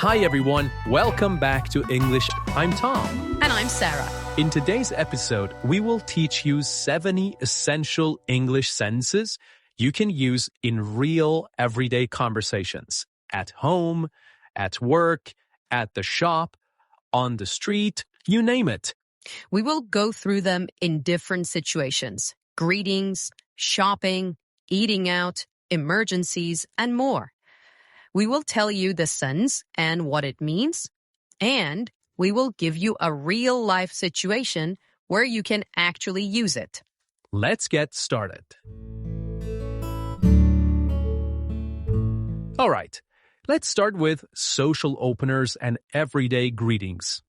Hi everyone, welcome back to English. I'm Tom. And I'm Sarah. In today's episode, we will teach you 70 essential English sentences you can use in real everyday conversations. At home, at work, at the shop, on the street, you name it. We will go through them in different situations. Greetings, shopping, eating out, emergencies, and more. We will tell you the sense and what it means, and we will give you a real-life situation where you can actually use it. Let's get started. All right, let's start with social openers and everyday greetings.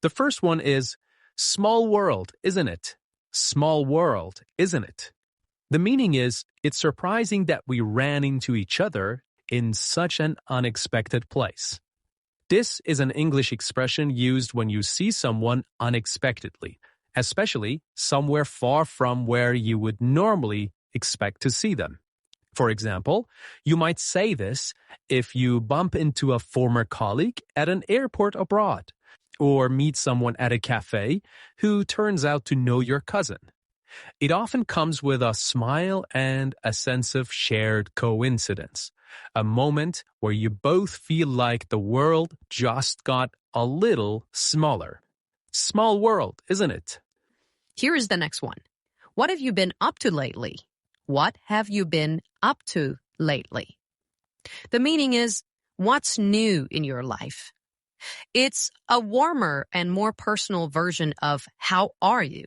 The first one is, small world, isn't it? Small world, isn't it? The meaning is, it's surprising that we ran into each other in such an unexpected place. This is an English expression used when you see someone unexpectedly, especially somewhere far from where you would normally expect to see them. For example, you might say this if you bump into a former colleague at an airport abroad, or meet someone at a cafe who turns out to know your cousin. It often comes with a smile and a sense of shared coincidence. A moment where you both feel like the world just got a little smaller. Small world, isn't it? Here is the next one. What have you been up to lately? What have you been up to lately? The meaning is, what's new in your life? It's a warmer and more personal version of how are you?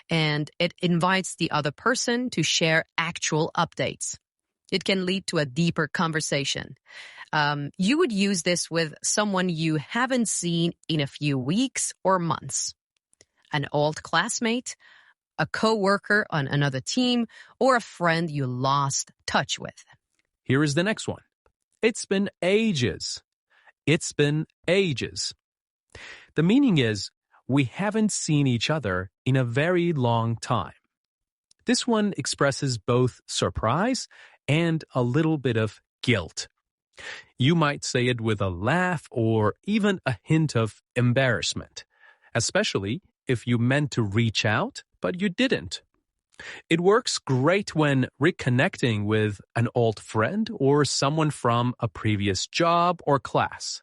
And it invites the other person to share actual updates. It can lead to a deeper conversation. You would use this with someone you haven't seen in a few weeks or months. An old classmate, a co-worker on another team, or a friend you lost touch with. Here is the next one. It's been ages. It's been ages. The meaning is, we haven't seen each other in a very long time. This one expresses both surprise and a little bit of guilt. You might say it with a laugh or even a hint of embarrassment, especially if you meant to reach out, but you didn't. It works great when reconnecting with an old friend or someone from a previous job or class.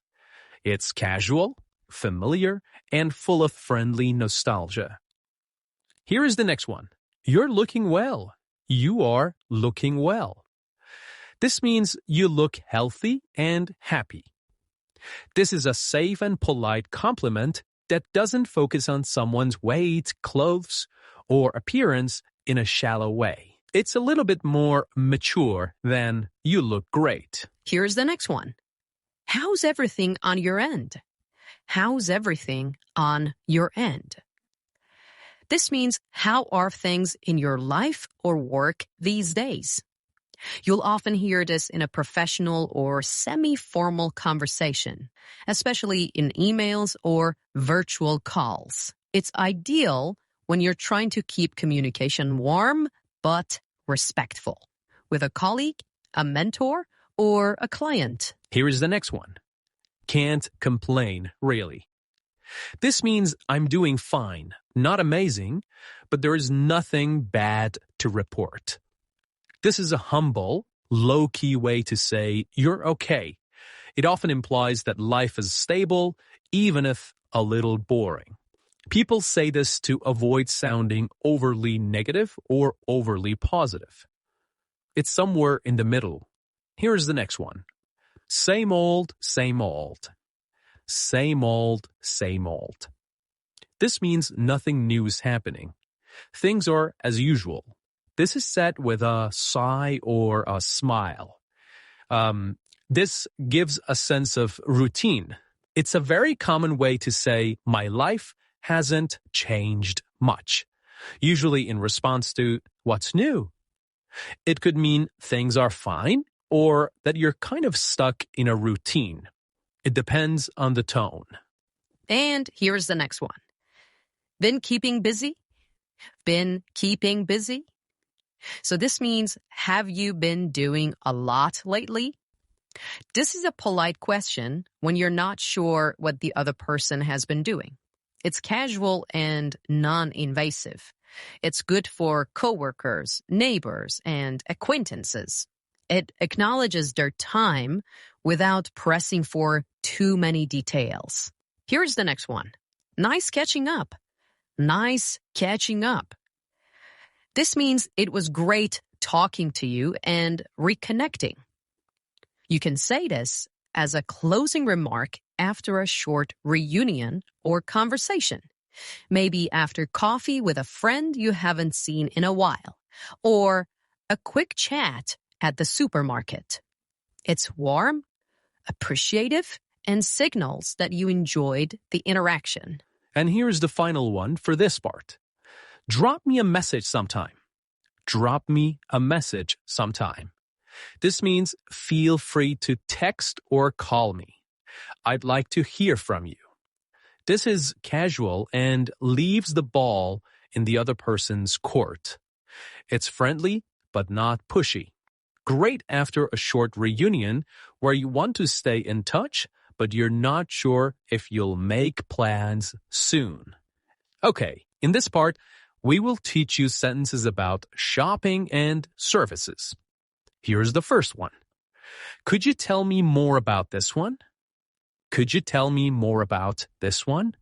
It's casual, familiar, and full of friendly nostalgia. Here is the next one. You're looking well. You are looking well. This means you look healthy and happy. This is a safe and polite compliment that doesn't focus on someone's weight, clothes, or appearance in a shallow way. It's a little bit more mature than you look great. Here's the next one. How's everything on your end? How's everything on your end? This means, how are things in your life or work these days? You'll often hear this in a professional or semi-formal conversation, especially in emails or virtual calls. It's ideal when you're trying to keep communication warm but respectful with a colleague, a mentor, or a client. Here is the next one. Can't complain, really. This means I'm doing fine, not amazing, but there is nothing bad to report. This is a humble, low-key way to say you're okay. It often implies that life is stable, even if a little boring. People say this to avoid sounding overly negative or overly positive. It's somewhere in the middle. Here's the next one. Same old, same old. Same old, same old. This means nothing new is happening. Things are as usual. This is said with a sigh or a smile. This gives a sense of routine. It's a very common way to say, my life hasn't changed much, usually in response to what's new. It could mean things are fine or that you're kind of stuck in a routine. It depends on the tone. And here's the next one. Been keeping busy? Been keeping busy? So this means, have you been doing a lot lately? This is a polite question when you're not sure what the other person has been doing. It's casual and non-invasive. It's good for coworkers, neighbors, and acquaintances. It acknowledges their time without pressing for too many details. Here's the next one. Nice catching up. Nice catching up. This means it was great talking to you and reconnecting. You can say this as a closing remark after a short reunion or conversation. Maybe after coffee with a friend you haven't seen in a while, or a quick chat at the supermarket. It's warm, appreciative, and signals that you enjoyed the interaction. And here's the final one for this part. Drop me a message sometime. Drop me a message sometime. This means feel free to text or call me. I'd like to hear from you. This is casual and leaves the ball in the other person's court. It's friendly, but not pushy. Great after a short reunion where you want to stay in touch, but you're not sure if you'll make plans soon. Okay, in this part, we will teach you sentences about shopping and services. Here's the first one. Could you tell me more about this one? Could you tell me more about this one?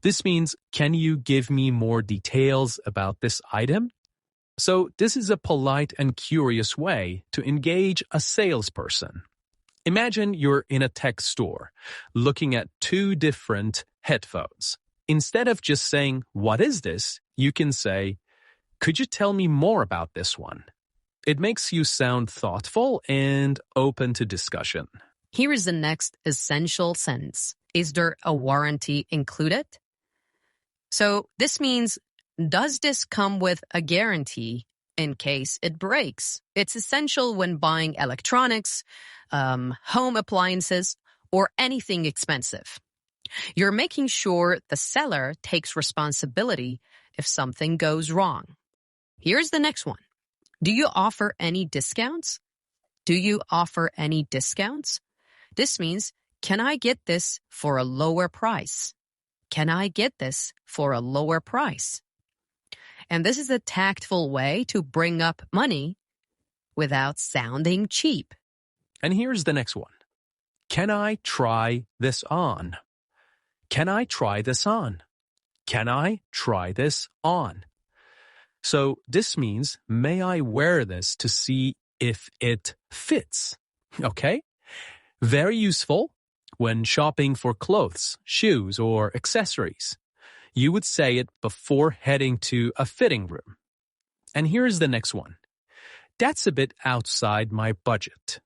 This means, can you give me more details about this item? So this is a polite and curious way to engage a salesperson. Imagine you're in a tech store looking at two different headphones. Instead of just saying, "What is this?" you can say, "Could you tell me more about this one?" It makes you sound thoughtful and open to discussion. Here is the next essential sentence. Is there a warranty included? So this means, does this come with a guarantee in case it breaks? It's essential when buying electronics, home appliances, or anything expensive. You're making sure the seller takes responsibility if something goes wrong. Here's the next one. Do you offer any discounts? Do you offer any discounts? This means, can I get this for a lower price? Can I get this for a lower price? And this is a tactful way to bring up money without sounding cheap. And here's the next one. Can I try this on? Can I try this on? Can I try this on? So this means, may I wear this to see if it fits? Okay? Very useful when shopping for clothes, shoes, or accessories. You would say it before heading to a fitting room. And here's the next one. That's a bit outside my budget.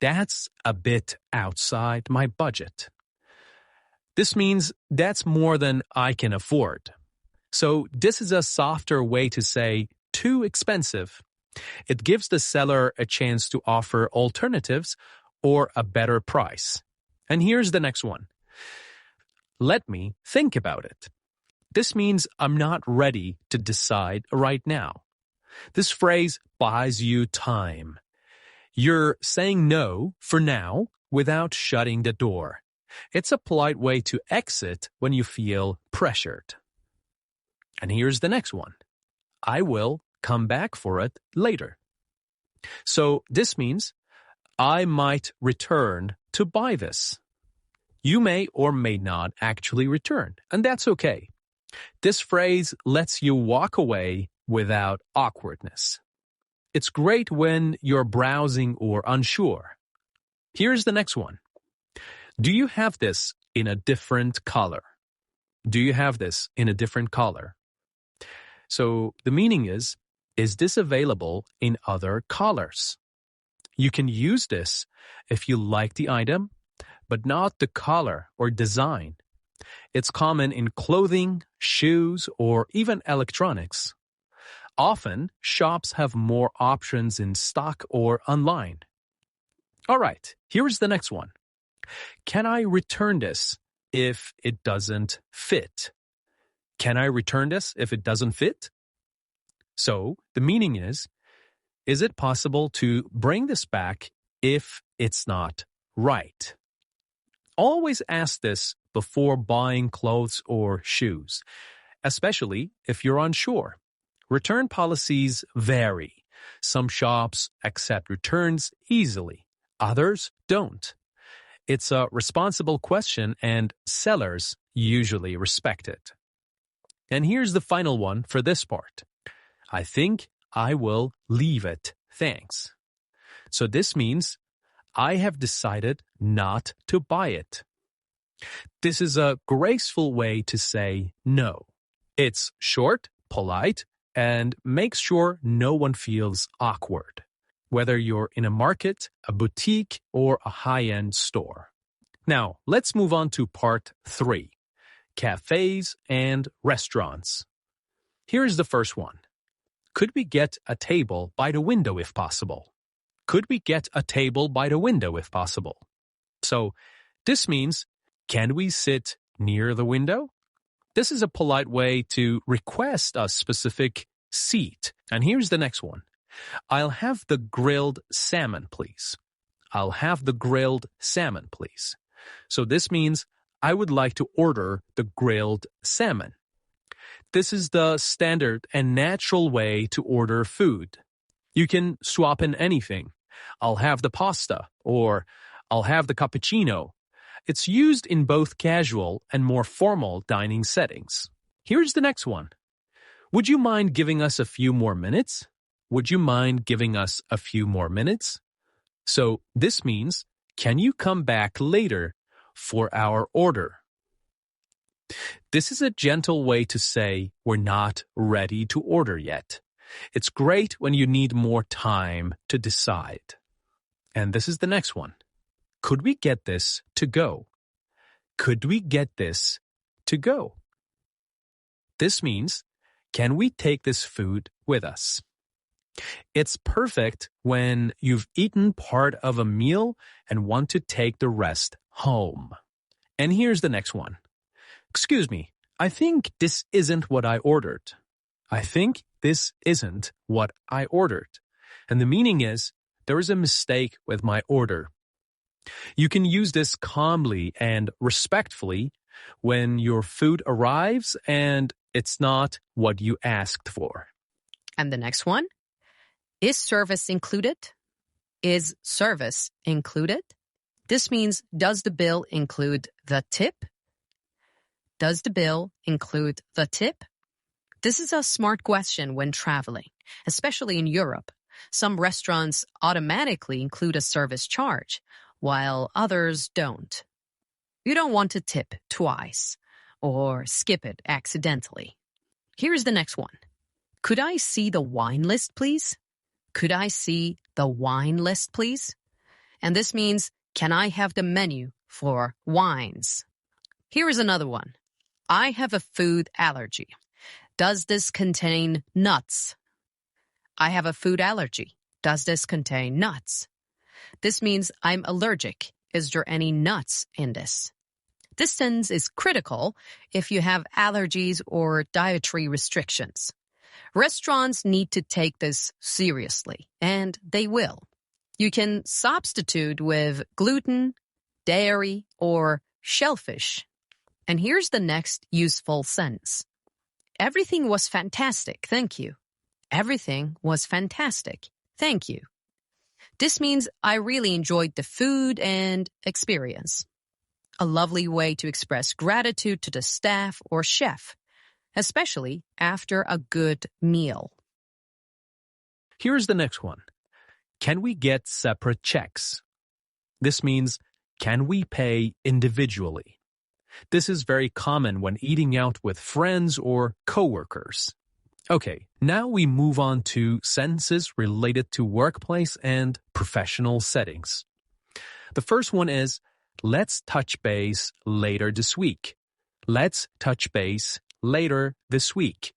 That's a bit outside my budget. This means that's more than I can afford. So this is a softer way to say too expensive. It gives the seller a chance to offer alternatives or a better price. And here's the next one. Let me think about it. This means I'm not ready to decide right now. This phrase buys you time. You're saying no for now without shutting the door. It's a polite way to exit when you feel pressured. And here's the next one. I will come back for it later. So this means I might return to buy this. You may or may not actually return, and that's okay. This phrase lets you walk away without awkwardness. It's great when you're browsing or unsure. Here's the next one. Do you have this in a different color? Do you have this in a different color? So the meaning is this available in other colors? You can use this if you like the item, but not the color or design. It's common in clothing, shoes, or even electronics. Often, shops have more options in stock or online. All right, here's the next one. Can I return this if it doesn't fit? Can I return this if it doesn't fit? So, the meaning is it possible to bring this back if it's not right. Always ask this before buying clothes or shoes, especially if you're unsure. Return policies vary. Some shops accept returns easily, others don't. It's a responsible question and sellers usually respect it. And here's the final one for this part. I think I will leave it, thanks. So this means I have decided not to buy it. This is a graceful way to say no. It's short, polite, and makes sure no one feels awkward, whether you're in a market, a boutique, or a high-end store. Now, let's move on to part 3, cafes and restaurants. Here's the first one. Could we get a table by the window if possible? Could we get a table by the window if possible? So, this means, can we sit near the window? This is a polite way to request a specific seat. And here's the next one. I'll have the grilled salmon, please. I'll have the grilled salmon, please. So this means I would like to order the grilled salmon. This is the standard and natural way to order food. You can swap in anything. I'll have the pasta, or I'll have the cappuccino. It's used in both casual and more formal dining settings. Here's the next one. Would you mind giving us a few more minutes? Would you mind giving us a few more minutes? So this means, can you come back later for our order? This is a gentle way to say we're not ready to order yet. It's great when you need more time to decide. And this is the next one. Could we get this to go? Could we get this to go? This means, can we take this food with us? It's perfect when you've eaten part of a meal and want to take the rest home. And here's the next one. Excuse me, I think this isn't what I ordered. I think this isn't what I ordered. And the meaning is, there is a mistake with my order. You can use this calmly and respectfully when your food arrives and it's not what you asked for. And the next one. Is service included? Is service included? This means, does the bill include the tip? Does the bill include the tip? This is a smart question when traveling, especially in Europe. Some restaurants automatically include a service charge, while others don't. You don't want to tip twice or skip it accidentally. Here's the next one. Could I see the wine list, please? Could I see the wine list, please? And this means, can I have the menu for wines? Here is another one. I have a food allergy. Does this contain nuts? I have a food allergy. Does this contain nuts? This means I'm allergic. Is there any nuts in this? This sentence is critical if you have allergies or dietary restrictions. Restaurants need to take this seriously, and they will. You can substitute with gluten, dairy, or shellfish. And here's the next useful sentence. Everything was fantastic, thank you. Everything was fantastic, thank you. This means I really enjoyed the food and experience. A lovely way to express gratitude to the staff or chef, especially after a good meal. Here's the next one. Can we get separate checks? This means, can we pay individually? This is very common when eating out with friends or coworkers. Okay, now we move on to sentences related to workplace and professional settings. The first one is, let's touch base later this week. Let's touch base later this week.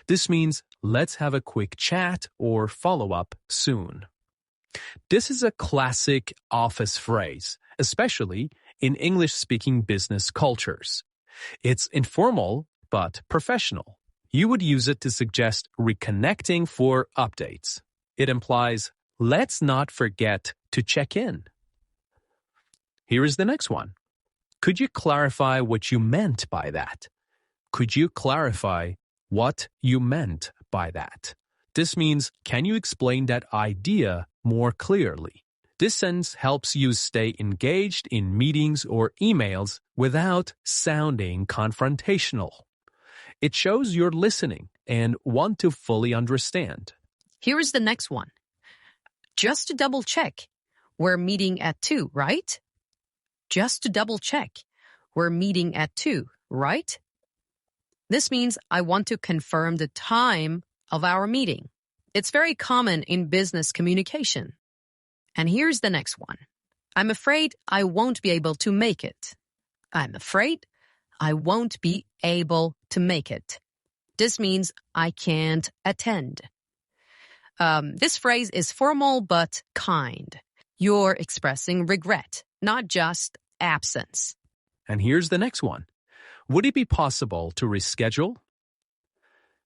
This means let's have a quick chat or follow-up soon. This is a classic office phrase, especially in English-speaking business cultures. It's informal but professional. You would use it to suggest reconnecting for updates. It implies, let's not forget to check in. Here is the next one. Could you clarify what you meant by that? Could you clarify what you meant by that? This means, can you explain that idea more clearly? This sentence helps you stay engaged in meetings or emails without sounding confrontational. It shows you're listening and want to fully understand. Here is the next one. Just to double check, we're meeting at 2, right? Just to double check, we're meeting at 2, right? This means I want to confirm the time of our meeting. It's very common in business communication. And here's the next one. I'm afraid I won't be able to make it. I'm afraid I won't be able to make it. This means I can't attend. This phrase is formal but kind. You're expressing regret, not just absence. And here's the next one. Would it be possible to reschedule?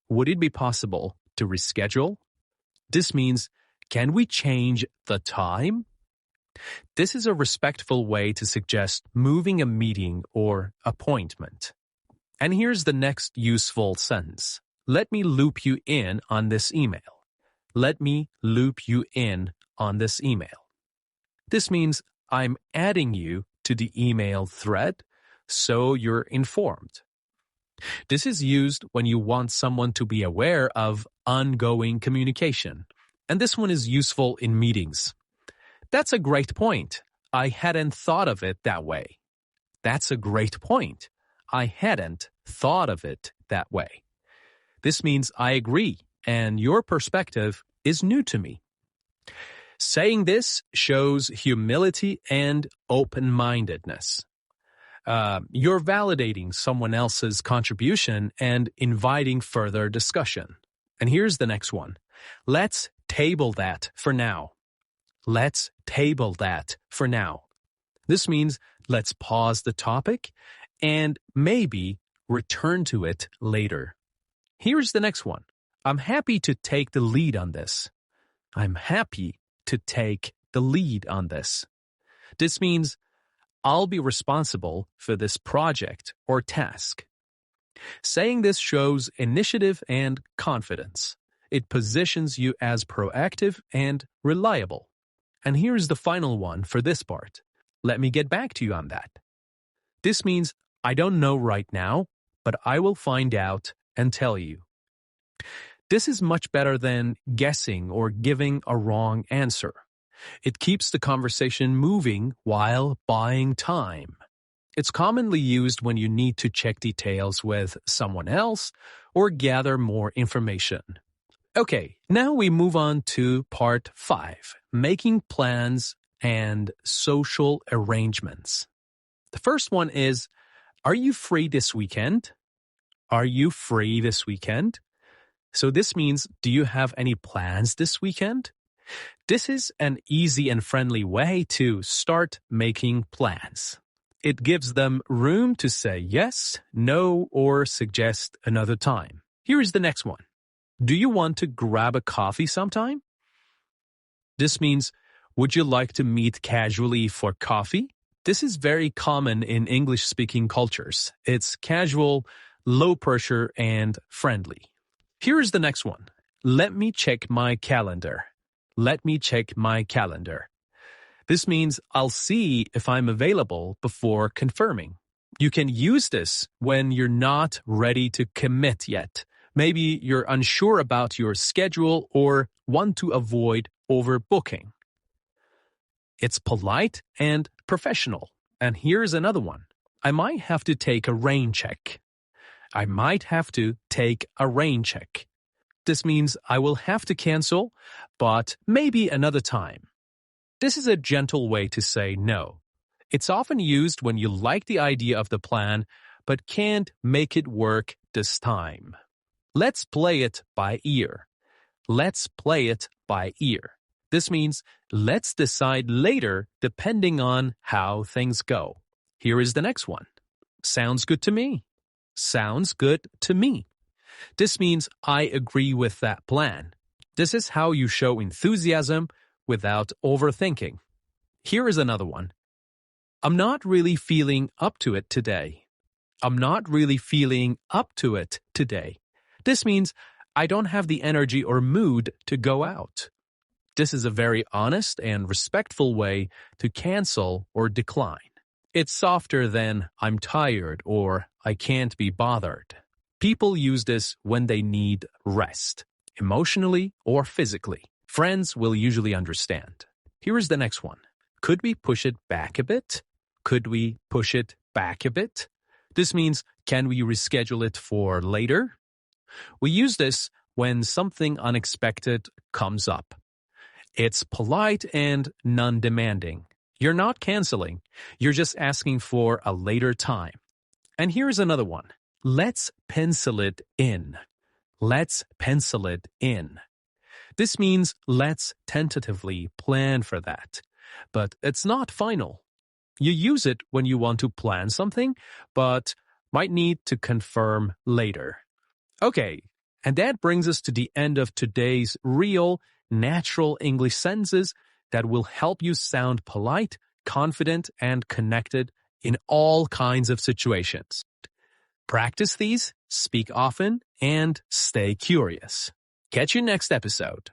Would it be possible to reschedule? This means, can we change the time? This is a respectful way to suggest moving a meeting or appointment. And here's the next useful sentence. Let me loop you in on this email. Let me loop you in on this email. This means I'm adding you to the email thread so you're informed. This is used when you want someone to be aware of ongoing communication. And this one is useful in meetings. That's a great point. I hadn't thought of it that way. That's a great point. I hadn't thought of it that way. This means I agree, and your perspective is new to me. Saying this shows humility and open-mindedness. You're validating someone else's contribution and inviting further discussion. And here's the next one. Let's table that for now. Let's table that for now. This means let's pause the topic and maybe return to it later. Here's the next one. I'm happy to take the lead on this. I'm happy to take the lead on this. This means I'll be responsible for this project or task. Saying this shows initiative and confidence. It positions you as proactive and reliable. And here's the final one for this part. Let me get back to you on that. This means I don't know right now, but I will find out and tell you. This is much better than guessing or giving a wrong answer. It keeps the conversation moving while buying time. It's commonly used when you need to check details with someone else or gather more information. Okay, now we move on to part 5, making plans and social arrangements. The first one is, are you free this weekend? Are you free this weekend? So this means, do you have any plans this weekend? This is an easy and friendly way to start making plans. It gives them room to say yes, no, or suggest another time. Here is the next one. Do you want to grab a coffee sometime? This means, would you like to meet casually for coffee? This is very common in English-speaking cultures. It's casual, low pressure, and friendly. Here is the next one. Let me check my calendar. Let me check my calendar. This means I'll see if I'm available before confirming. You can use this when you're not ready to commit yet. Maybe you're unsure about your schedule or want to avoid overbooking. It's polite and professional. And here's another one. I might have to take a rain check. I might have to take a rain check. This means I will have to cancel, but maybe another time. This is a gentle way to say no. It's often used when you like the idea of the plan, but can't make it work this time. Let's play it by ear. Let's play it by ear. This means let's decide later depending on how things go. Here is the next one. Sounds good to me. Sounds good to me. This means I agree with that plan. This is how you show enthusiasm without overthinking. Here is another one. I'm not really feeling up to it today. I'm not really feeling up to it today. This means I don't have the energy or mood to go out. This is a very honest and respectful way to cancel or decline. It's softer than I'm tired or I can't be bothered. People use this when they need rest, emotionally or physically. Friends will usually understand. Here is the next one. Could we push it back a bit? Could we push it back a bit? This means, can we reschedule it for later? We use this when something unexpected comes up. It's polite and non-demanding. You're not canceling. You're just asking for a later time. And here's another one. Let's pencil it in. Let's pencil it in. This means let's tentatively plan for that. But it's not final. You use it when you want to plan something, but might need to confirm later. Okay, and that brings us to the end of today's real, natural English sentences that will help you sound polite, confident, and connected in all kinds of situations. Practice these, speak often, and stay curious. Catch you next episode.